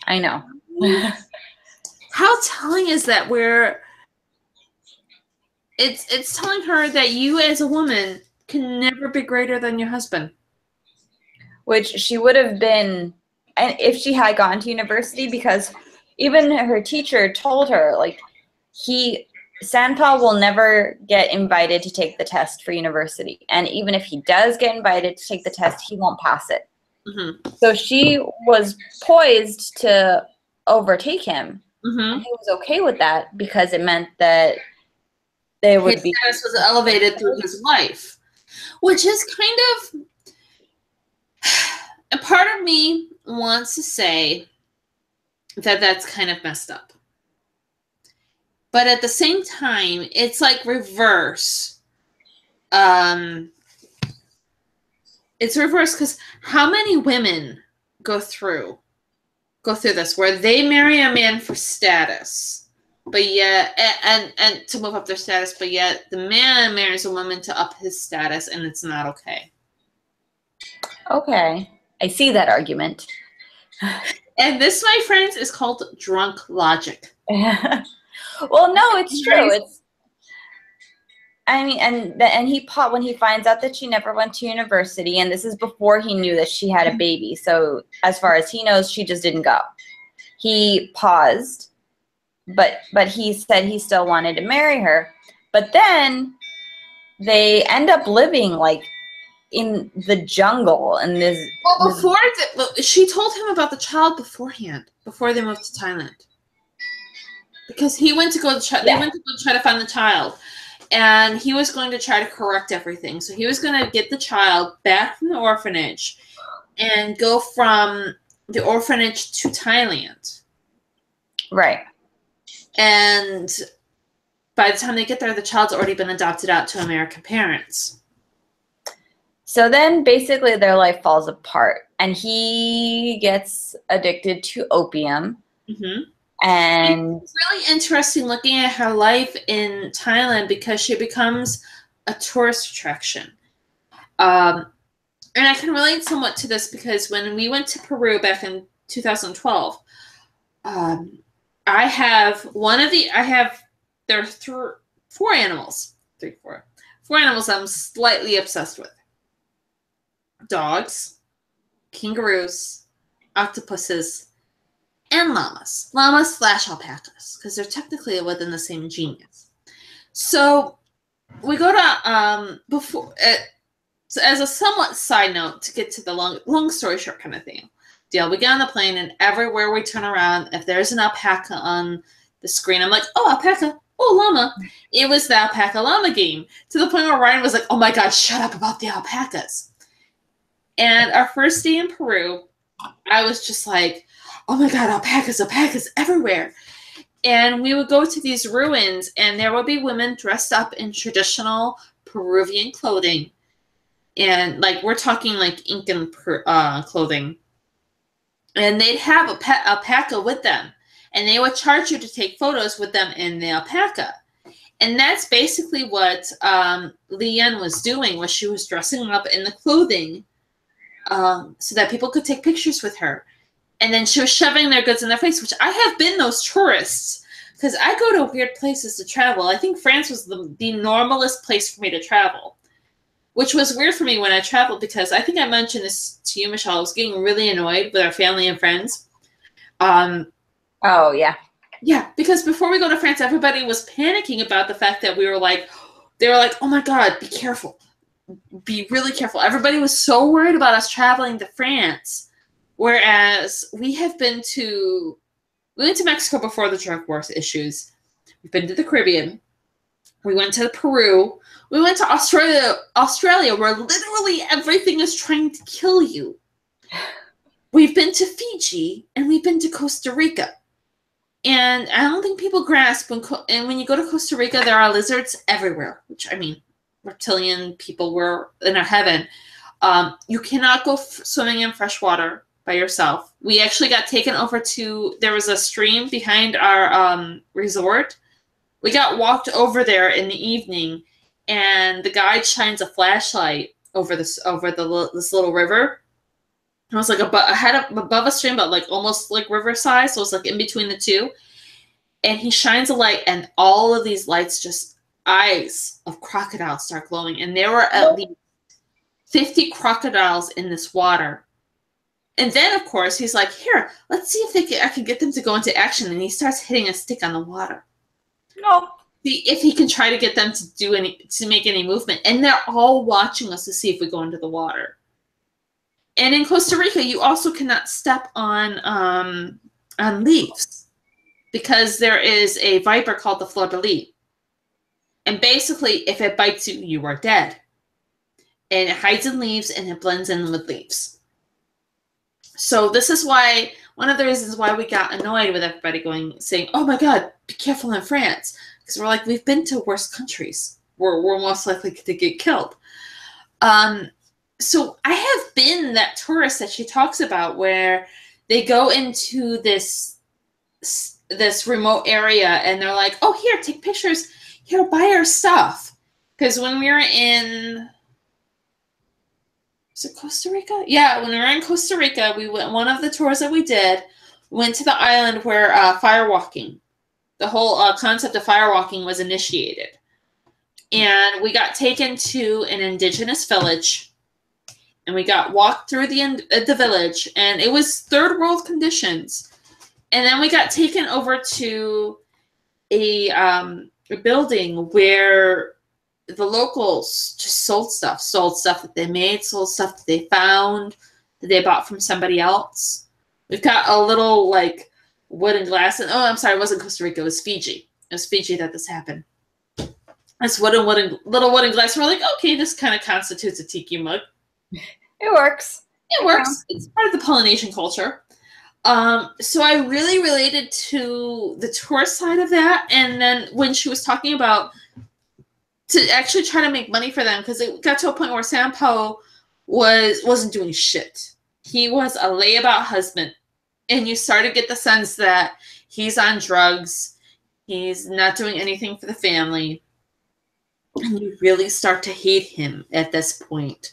I know. How telling is that? Where it's telling her that you as a woman can never be greater than your husband. Which she would have been, and if she had gone to university, because even her teacher told her, like, Sanpa will never get invited to take the test for university. And even if he does get invited to take the test, he won't pass it. Mm-hmm. So she was poised to overtake him. Mm-hmm. And he was okay with that, because it meant that they would his status was elevated through his life. Which is kind of, a part of me wants to say that that's kind of messed up. But at the same time, it's like reverse. It's reverse, because how many women go through this where they marry a man for status, but yet and to move up their status, but yet the man marries a woman to up his status, and it's not okay. Okay, I see that argument. And this, my friends, is called drunk logic. Well, no, it's true. I mean, and when he finds out that she never went to university, and this is before he knew that she had a baby. So as far as he knows, she just didn't go. He paused, but he said he still wanted to marry her. But then they end up living like in the jungle, and she told him about the child beforehand, before they moved to Thailand, because he went to go they went to go try to find the child, and he was going to try to correct everything. So he was going to get the child back from the orphanage and go from the orphanage to Thailand. Right. And by the time they get there, the child's already been adopted out to American parents. So then basically their life falls apart, and he gets addicted to opium. Mm-hmm. And it's really interesting looking at her life in Thailand, because she becomes a tourist attraction. And I can relate somewhat to this, because when we went to Peru back in 2012, there are 4 animals. 4 animals I'm slightly obsessed with. Dogs, kangaroos, octopuses, and llamas. Llamas/alpacas, because they're technically within the same genus. So we go to so as a somewhat side note to get to the long story short kind of thing. Deal. We get on the plane, and everywhere we turn around, if there's an alpaca on the screen, I'm like, oh, alpaca, oh, llama. It was the alpaca llama game, to the point where Ryan was like, oh my God, shut up about the alpacas. And our first day in Peru, I was just like, oh my God, alpacas everywhere. And we would go to these ruins, and there would be women dressed up in traditional Peruvian clothing. And like, we're talking like Incan clothing. And they'd have a pet alpaca with them. And they would charge you to take photos with them in the alpaca. And that's basically what Leanne was doing, was she was dressing up in the clothing so that people could take pictures with her. And then she was shoving their goods in their face, which I have been those tourists, because I go to weird places to travel. I think France was the normalest place for me to travel, which was weird for me when I traveled, because I think I mentioned this to you, Michelle. I was getting really annoyed with our family and friends. Oh, yeah. Yeah, because before we go to France, everybody was panicking about the fact that they were like, oh my God, be careful. Be really careful. Everybody was so worried about us traveling to France. Whereas we went to Mexico before the drug war issues. We've been to the Caribbean. We went to Peru. We went to Australia, where literally everything is trying to kill you. We've been to Fiji, and we've been to Costa Rica. And I don't think people grasp when you go to Costa Rica, there are lizards everywhere, which, I mean, reptilian people were in a heaven. You cannot go swimming in fresh water by yourself. We actually got taken over there was a stream behind our resort. We got walked over there in the evening, and the guide shines a flashlight over this little river. It was like above a stream, but like almost like river size. So it's like in between the two. And he shines a light, and all of these lights, just eyes of crocodiles, start glowing. And there were at least 50 crocodiles in this water. And then, of course, he's like, here, let's see if I can get them to go into action. And he starts hitting a stick on the water. No. See if he can try to get them to make any movement. And they're all watching us to see if we go into the water. And in Costa Rica, you also cannot step on leaves, because there is a viper called the fleur de lis. And basically, if it bites you, you are dead. And it hides in leaves, and it blends in with leaves. So this is why, one of the reasons why we got annoyed with everybody saying, oh my God, be careful in France. Because we're like, we've been to worse countries. We're most likely to get killed. So I have been that tourist that she talks about, where they go into this remote area, and they're like, oh, here, take pictures. Here, buy our stuff. Because when we were in... Was it Costa Rica? Yeah, when we were in Costa Rica, one of the tours that we did, went to the island where firewalking, the whole concept of firewalking was initiated. And we got taken to an indigenous village, and we got walked through the village, and it was third world conditions. And then we got taken over to a building where the locals just sold stuff that they made, sold stuff that they found, that they bought from somebody else. We've got a little like wooden glass. And oh, I'm sorry, it wasn't Costa Rica, it was Fiji. It was Fiji that this happened. This little wooden glass. We're like, okay, this kind of constitutes a tiki mug. It works. It works. It's part of the Polynesian culture. So I really related to the tourist side of that. And then when she was talking about to actually try to make money for them, because it got to a point where Sampo wasn't doing shit. He was a layabout husband. And you start to get the sense that he's on drugs. He's not doing anything for the family. And you really start to hate him at this point.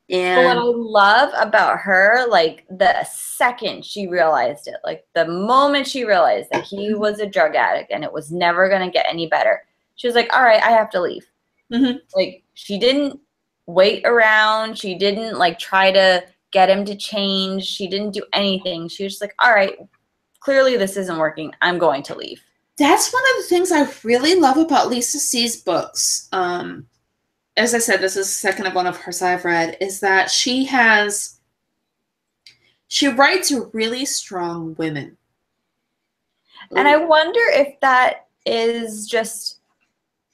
And what I love about her, like the second she realized it, like the moment she realized that he was a drug addict and it was never going to get any better, she was like, all right, I have to leave. Mm-hmm. Like, she didn't wait around. She didn't, like, try to get him to change. She didn't do anything. She was just like, all right, clearly this isn't working. I'm going to leave. That's one of the things I really love about Lisa C's books. As I said, this is the second of one of hers I've read, is that she writes really strong women. And I wonder if that is just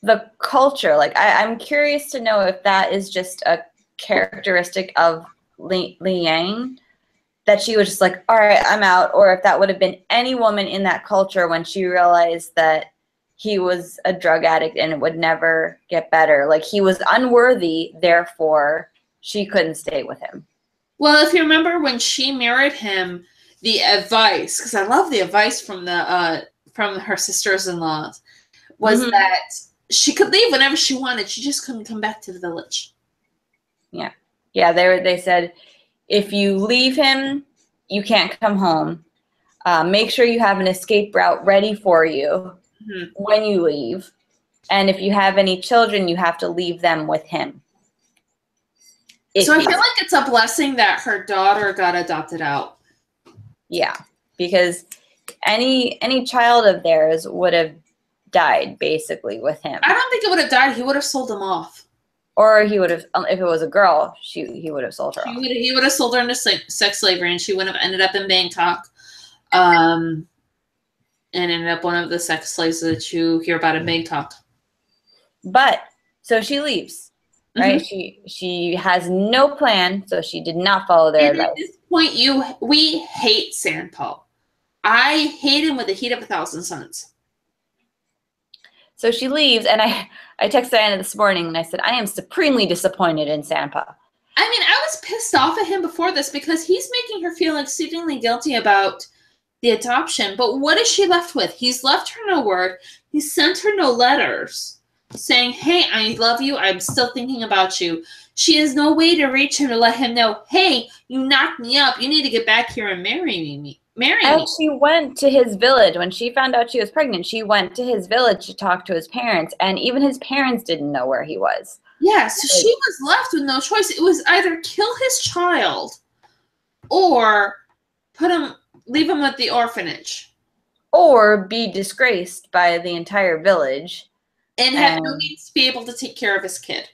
the culture. Like, I'm curious to know if that is just a characteristic of Liang, that she was just like, all right, I'm out, or if that would have been any woman in that culture when she realized that he was a drug addict and it would never get better. Like, he was unworthy, therefore she couldn't stay with him. Well, if you remember when she married him, the advice, because I love the advice from her sisters-in-law, was that she could leave whenever she wanted. She just couldn't come back to the village. Yeah. Yeah, they said, if you leave him, you can't come home. Make sure you have an escape route ready for you when you leave. And if you have any children, you have to leave them with him. So I feel like it's a blessing that her daughter got adopted out. Yeah, because any child of theirs would have died, basically, with him. I don't think it would have died. He would have sold them off. Or he would have, if it was a girl, he would have sold her off. He would have sold her into sex slavery, and she would have ended up in Bangkok, and ended up one of the sex slaves that you hear about in Bangkok. But so she leaves, right? She has no plan, so she did not follow their advice. At this point, we hate Sandpaw. I hate him with the heat of 1,000 suns. So she leaves, and I texted Diana this morning, and I said, I am supremely disappointed in Sandpaw. I mean, I was pissed off at him before this because he's making her feel exceedingly guilty about the adoption. But what is she left with? He's left her no word. He sent her no letters saying, hey, I love you. I'm still thinking about you. She has no way to reach him to let him know, hey, you knocked me up. You need to get back here and marry me. And she went to his village. When she found out she was pregnant, she went to his village to talk to his parents, and even his parents didn't know where he was. Yeah, so she was left with no choice. It was either kill his child or leave him at the orphanage. Or be disgraced by the entire village. And have no means to be able to take care of his kid.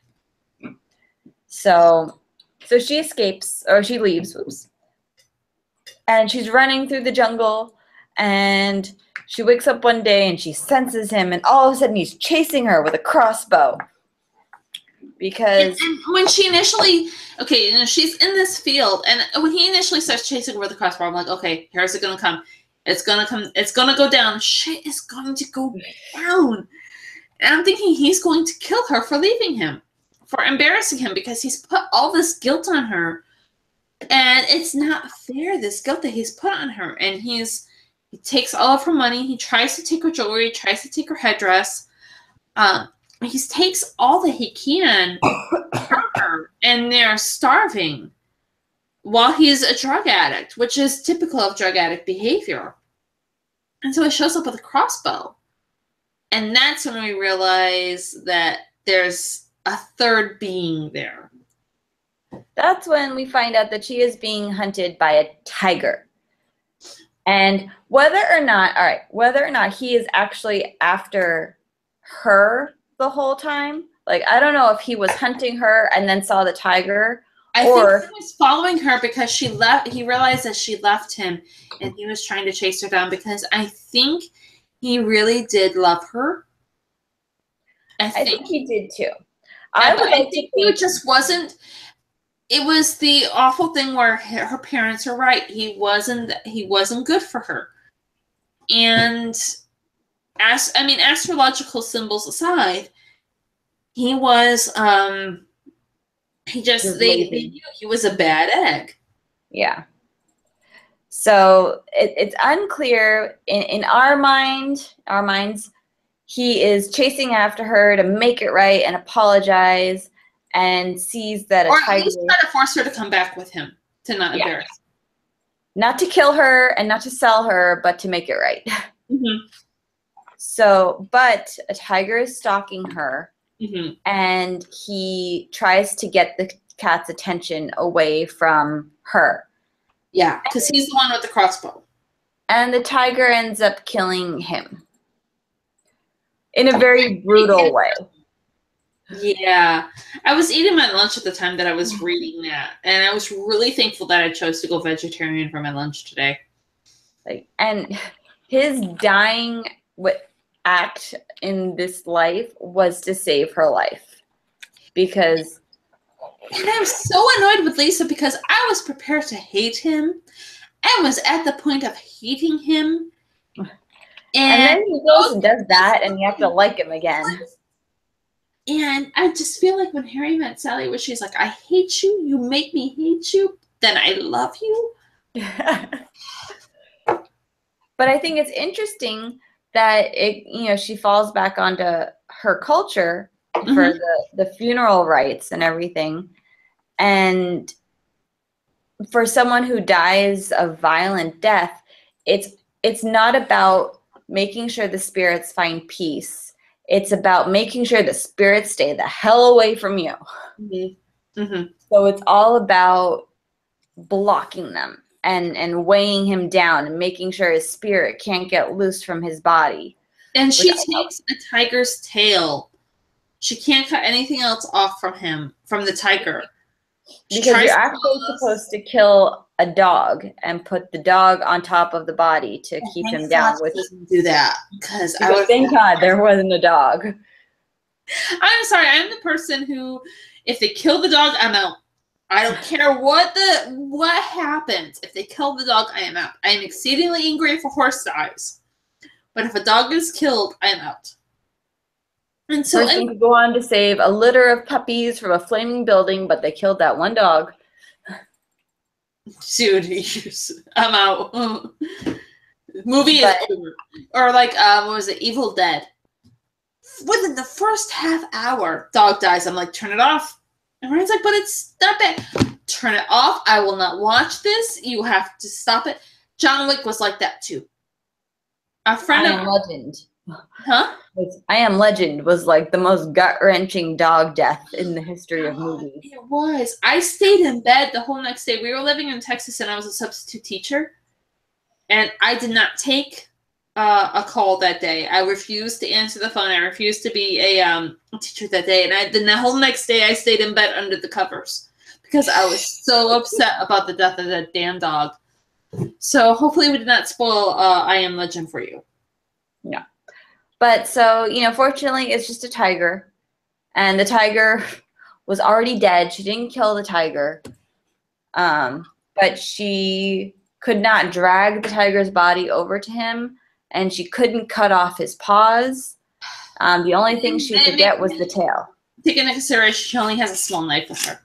So she escapes, or she leaves, oops. And she's running through the jungle, and she wakes up one day and she senses him, and all of a sudden he's chasing her with a crossbow. Because and when she initially, she's in this field, and when he initially starts chasing her with a crossbow, I'm like, okay, here's it gonna come. It's gonna go down. Shit is going to go down. And I'm thinking he's going to kill her for leaving him, for embarrassing him, because he's put all this guilt on her. And it's not fair, this guilt that he's put on her. And he takes all of her money. He tries to take her jewelry, tries to take her headdress. He takes all that he can from her. And they're starving while he's a drug addict, which is typical of drug addict behavior. And so he shows up with a crossbow. And that's when we realize that there's a third being there. That's when we find out that she is being hunted by a tiger. And whether or not he is actually after her the whole time, like, I don't know if he was hunting her and then saw the tiger. I think he was following her because she left. He realized that she left him, and he was trying to chase her down because I think he really did love her. I think he did too. I think he just wasn't. It was the awful thing where her parents are right. He wasn't good for her. And astrological symbols aside, he was they knew he was a bad egg. Yeah. So it's unclear in our minds, he is chasing after her to make it right and apologize, and sees that or at least try to force her to come back with him, to not embarrass. Not to kill her and not to sell her, but to make it right. Mm-hmm. So, but a tiger is stalking her, and he tries to get the cat's attention away from her. Yeah, because he's the one with the crossbow. And the tiger ends up killing him in a very brutal way. Yeah. I was eating my lunch at the time that I was reading that, and I was really thankful that I chose to go vegetarian for my lunch today. And his dying act in this life was to save her life. Because... And I'm so annoyed with Lisa because I was prepared to hate him. I was at the point of hating him. And then he goes and does that, and you have to like him again. And I just feel like when Harry met Sally, where she's like, I hate you, you make me hate you, then I love you. But I think it's interesting that she falls back onto her culture for the funeral rites and everything. And for someone who dies a violent death, it's not about making sure the spirits find peace. It's about making sure the spirits stay the hell away from you. So it's all about blocking them and weighing him down and making sure his spirit can't get loose from his body. And she takes a tiger's tail. She can't cut anything else off from the tiger. Because you're actually supposed to kill a dog and put the dog on top of the body to keep him down. Which doesn't do that because thank God there wasn't a dog. I'm sorry. I'm the person who, if they kill the dog, I'm out. I don't care what happens. If they kill the dog, I am out. I am exceedingly angry if a horse dies, but if a dog is killed, I am out. And so person could go on to save a litter of puppies from a flaming building, but they killed that one dog. Dude, I'm out. Movie is over. Or like, what was it? Evil Dead. Within the first half hour, dog dies. I'm like, turn it off. And Ryan's like, but it's not bad. Turn it off. I will not watch this. You have to stop it. John Wick was like that too. A friend of Legend. Huh? I Am Legend was like the most gut-wrenching dog death in the history of movies. It was. I stayed in bed the whole next day. We were living in Texas, and I was a substitute teacher. And I did not take a call that day. I refused to answer the phone. I refused to be a teacher that day. And then the whole next day, I stayed in bed under the covers because I was so upset about the death of that damn dog. So hopefully we did not spoil I Am Legend for you. Yeah. But so, fortunately, it's just a tiger. And the tiger was already dead. She didn't kill the tiger. But she could not drag the tiger's body over to him. And she couldn't cut off his paws. The only thing she could get was the tail. Take into consideration, she only has a small knife with her.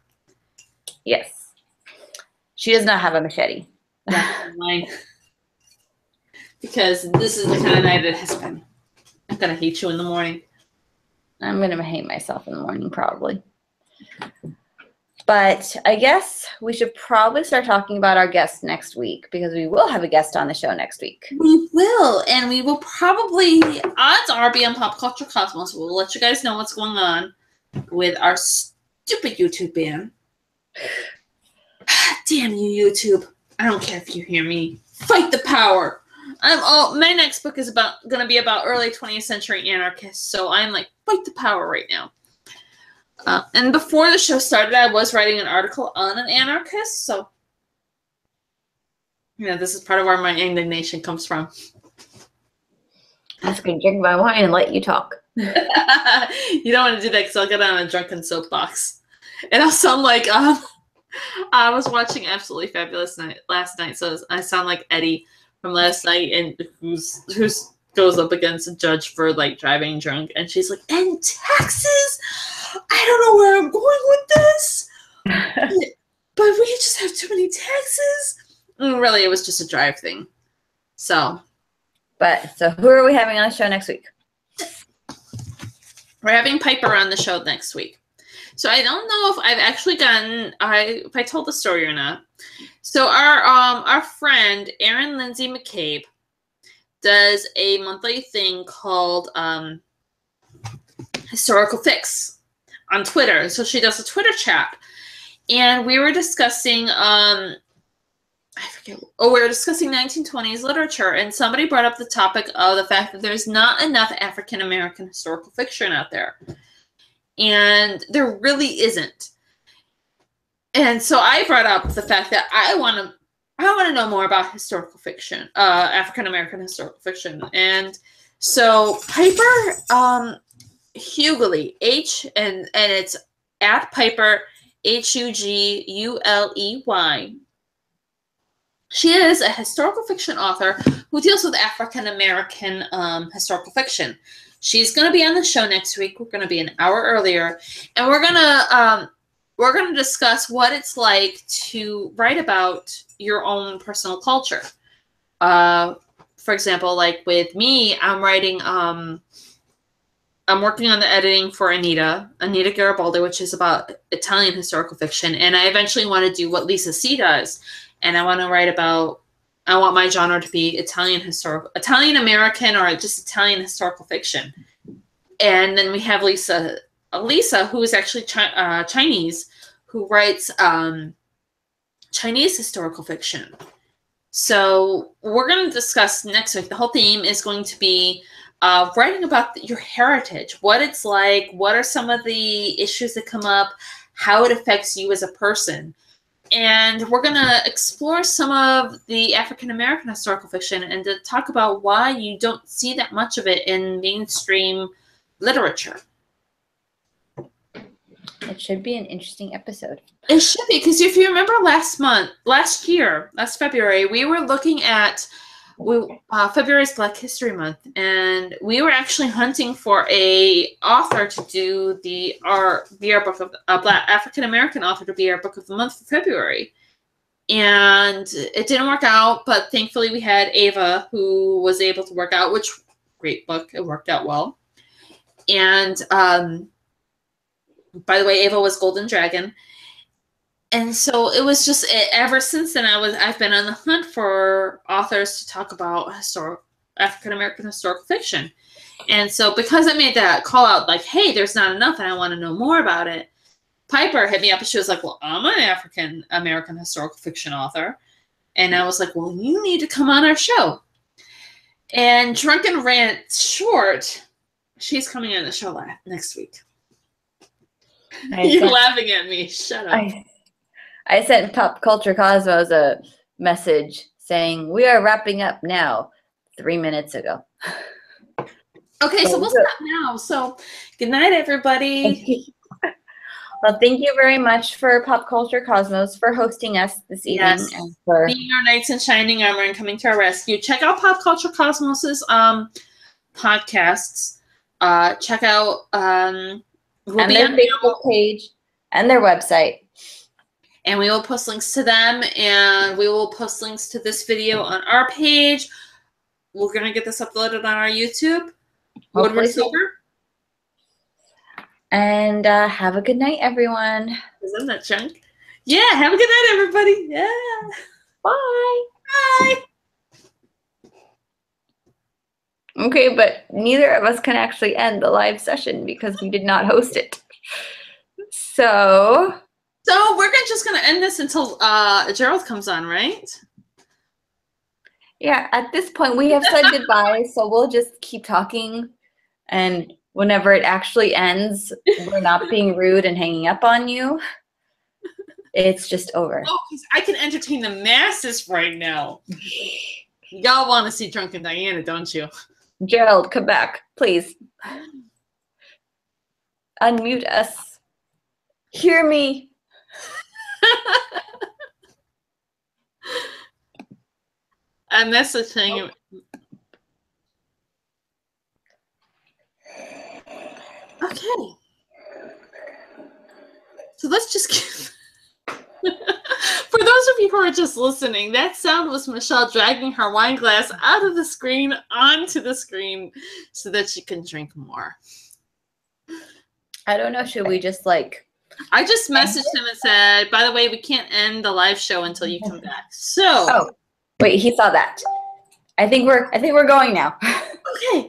Yes. She does not have a machete. That's mine. Because this is the kind of night it has been. I'm going to hate you in the morning. I'm going to hate myself in the morning, probably. But I guess we should probably start talking about our guest next week because we will have a guest on the show next week. We will, and we will probably, odds are, be on Pop Culture Cosmos. We'll let you guys know what's going on with our stupid YouTube ban. Damn you, YouTube. I don't care if you hear me. Fight the power. My next book is going to be about early 20th century anarchists, so I'm like, fight the power right now. And before the show started, I was writing an article on an anarchist, so this is part of where my indignation comes from. I'm just going to drink my wine and let you talk. You don't want to do that because I'll get on a drunken soapbox. And I'll sound like, I was watching Absolutely Fabulous last night, so I sound like Eddie from last night, and who's goes up against a judge for like driving drunk, and she's like, and taxes? I don't know where I'm going with this, but we just have too many taxes. And really, it was just a drive thing. So who are we having on the show next week? We're having Piper on the show next week. So I don't know if I've actually if I told the story or not. So our friend Erin Lindsay McCabe does a monthly thing called Historical Fix on Twitter. So she does a Twitter chat. And we were discussing, I forget, we were discussing 1920s literature, and somebody brought up the topic of the fact that there's not enough African-American historical fiction out there. And there really isn't. And so I brought up the fact that I want to know more about historical fiction, African-American historical fiction. And so Piper Hughley, and it's at Piper, Huguley. She is a historical fiction author who deals with African-American historical fiction. She's going to be on the show next week. We're going to be an hour earlier, and we're going to discuss what it's like to write about your own personal culture. For example, like with me, I'm working on the editing for Anita Garibaldi, which is about Italian historical fiction, and I eventually want to do what Lisa C. does, and I want to write about. I want my genre to be Italian American, or just Italian historical fiction. And then we have Lisa, who is actually Chinese, who writes Chinese historical fiction. So we're going to discuss next week. The whole theme is going to be writing about your heritage, what it's like, what are some of the issues that come up, how it affects you as a person. And we're going to explore some of the African-American historical fiction and to talk about why you don't see that much of it in mainstream literature. It should be an interesting episode. It should be, because if you remember last February, we were looking at February's Black History Month, and we were actually hunting for a author to do be our book of a Black African-American author to be our book of the month for February. And it didn't work out, but thankfully we had Ava, who was able to work out, which great book. It worked out well. And by the way, Ava was Golden Dragon. And so it was just, ever since then, I've been on the hunt for authors to talk about African-American historical fiction. And so because I made that call out, like, hey, there's not enough and I want to know more about it, Piper hit me up and she was like, well, I'm an African-American historical fiction author. And I was like, well, you need to come on our show. And Drunken Rant Short, she's coming on the show next week. You're laughing at me. Shut up. I sent Pop Culture Cosmos a message saying, we are wrapping up now, 3 minutes ago. Okay, so we'll stop now. So good night, everybody. Well, thank you very much for Pop Culture Cosmos for hosting us this evening. Yes, and for being our knights in shining armor and coming to our rescue. Check out Pop Culture Cosmos's podcasts. Check out and their Facebook page and their website. And we will post links to them, and we will post links to this video on our page. We're going to get this uploaded on our YouTube when we're sober. And have a good night, everyone. Isn't that chunk? Yeah, have a good night, everybody. Yeah. Bye. Bye. Okay, but neither of us can actually end the live session because we did not host it. So we're just going to end this until Gerald comes on, right? Yeah, at this point, we have said goodbye, so we'll just keep talking. And whenever it actually ends, we're not being rude and hanging up on you. It's just over. Oh, because I can entertain the masses right now. Y'all want to see Drunken Diana, don't you? Gerald, come back, please. Unmute us. Hear me. And that's the thing. Okay. So let's just give... For those of you who are just listening, that sound was Michelle dragging her wine glass out of the screen onto the screen so that she can drink more. I don't know. Should we just like... I just messaged him and said, by the way, we can't end the live show until you come back. So... Oh, wait, he saw that. I think we're going now.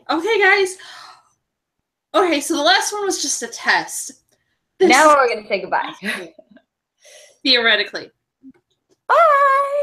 Okay, guys. Okay, so the last one was just a test. This Now we're going to say goodbye. theoretically. Bye.